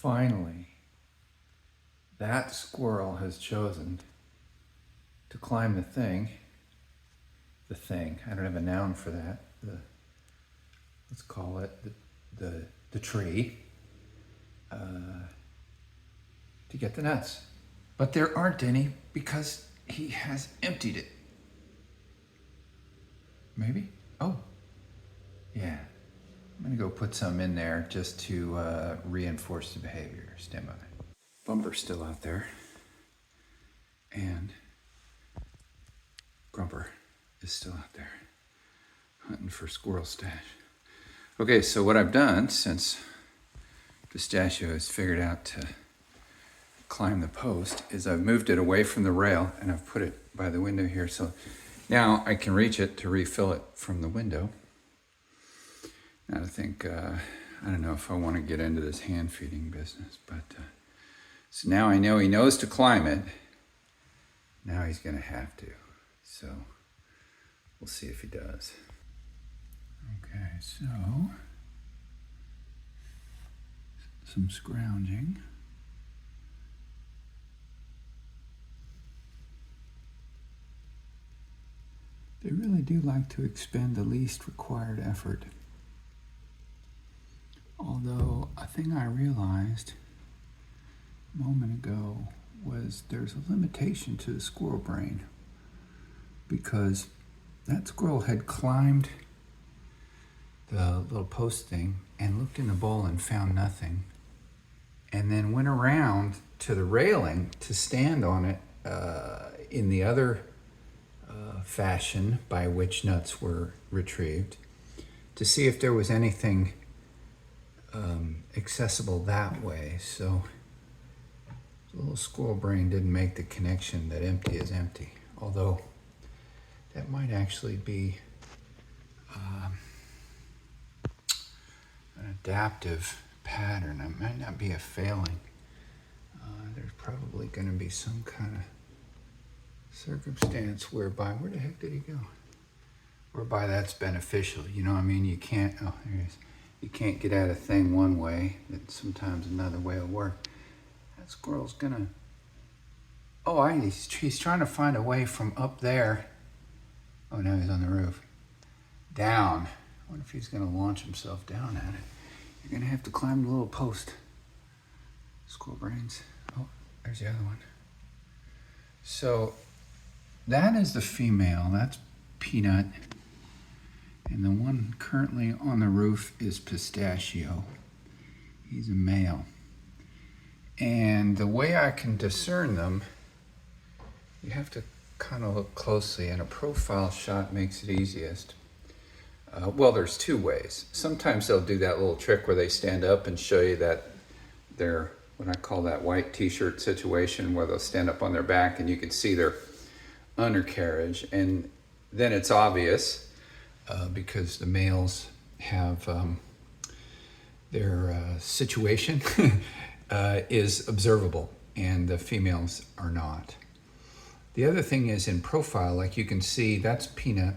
Finally, that squirrel has chosen to climb the thing. I don't have a noun for that. Let's call it the tree to get the nuts. But there aren't any because he has emptied it. Maybe? Oh, yeah. I'm gonna go put some in there just to reinforce the behavior. Stand by. Bumper's still out there. And Grumper is still out there hunting for squirrel stash. Okay, so what I've done since Pistachio has figured out to climb the post is I've moved it away from the rail and I've put it by the window here. So now I can reach it to refill it from the window. Now I think, I don't know if I want to get into this hand feeding business, but so now I know he knows to climb it. Now he's going to have to. So we'll see if he does. Okay, so some scrounging. They really do like to expend the least required effort. Although a thing I realized a moment ago was there's a limitation to the squirrel brain, because that squirrel had climbed the little post thing and looked in the bowl and found nothing, and then went around to the railing to stand on it in the other fashion by which nuts were retrieved to see if there was anything accessible that way. So the little squirrel brain didn't make the connection that empty is empty, although that might actually be an adaptive pattern. It might not be a failing. There's probably going to be some kind of circumstance whereby, where the heck did he go? Whereby that's beneficial. You know what I mean? You can't, oh, there he is. You can't get at a thing one way, that sometimes another way will work. That squirrel's gonna, oh, he's trying to find a way from up there. Oh, now he's on the roof. Down. I wonder if he's gonna launch himself down at it. You're gonna have to climb the little post. Squirrel brains. Oh, there's the other one. So that is the female, that's Peanut. And the one currently on the roof is Pistachio. He's a male. And the way I can discern them, you have to kind of look closely, and a profile shot makes it easiest. Well, there's two ways. Sometimes they'll do that little trick where they stand up and show you that they're, what I call that white t-shirt situation, where they'll stand up on their back and you can see their undercarriage, and then it's obvious because the males have their situation is observable and the females are not. The other thing is in profile, like you can see, that's Peanut.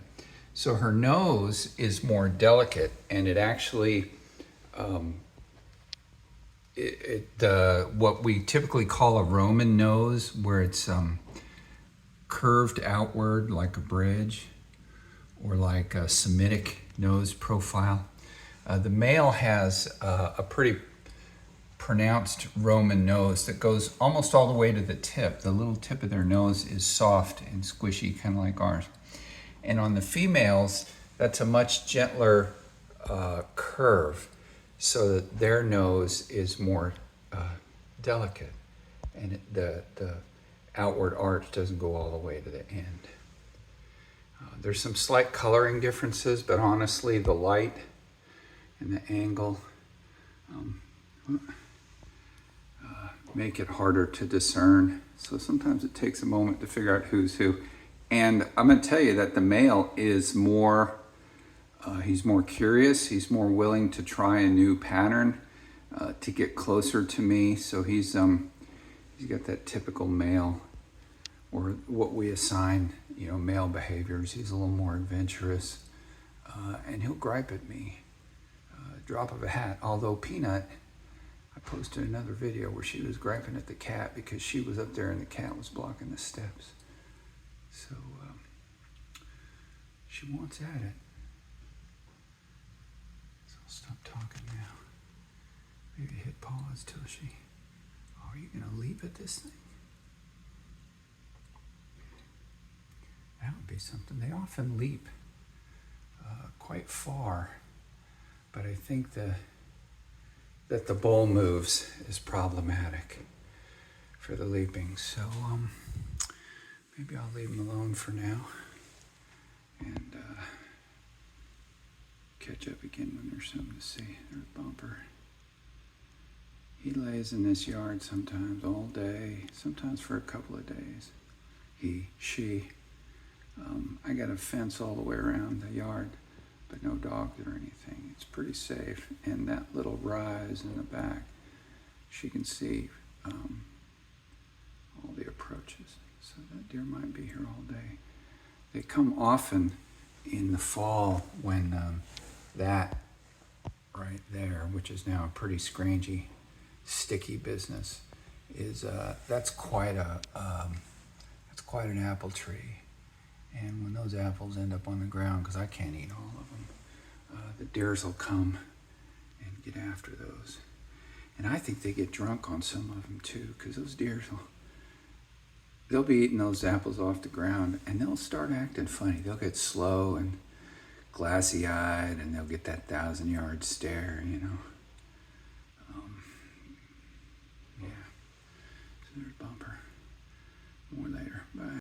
So her nose is more delicate, and it actually, what we typically call a Roman nose, where it's curved outward like a bridge, or like a Semitic nose profile. The male has a pretty pronounced Roman nose that goes almost all the way to the tip. The little tip of their nose is soft and squishy, kind of like ours. And on the females, that's a much gentler curve, so that their nose is more delicate, and the outward arch doesn't go all the way to the end. There's some slight coloring differences, but honestly, the light and the angle make it harder to discern. So sometimes it takes a moment to figure out who's who. And I'm going to tell you that the male is more, he's more curious. He's more willing to try a new pattern to get closer to me. So he's got that typical male, or what we assign, male behaviors. He's a little more adventurous, and he'll gripe at me, drop of a hat. Although Peanut, I posted another video where she was griping at the cat because she was up there and the cat was blocking the steps. So she wants at it. So I'll stop talking now. Maybe hit pause till she... Oh, are you going to leap at this thing? That would be something. They often leap quite far, but I think that the bowl moves is problematic for the leaping. So maybe I'll leave them alone for now and catch up again when there's something to see. There's Bumper. He lays in this yard sometimes all day, sometimes for a couple of days. She. I got a fence all the way around the yard, but no dogs or anything. It's pretty safe. And that little rise in the back, she can see all the approaches. So that deer might be here all day. They come often in the fall when that right there, which is now a pretty scrangy, sticky business, is that's quite an apple tree. And when those apples end up on the ground, because I can't eat all of them, the deers will come and get after those. And I think they get drunk on some of them too, because those deers they'll be eating those apples off the ground and they'll start acting funny. They'll get slow and glassy-eyed and they'll get that 1,000-yard stare, you know.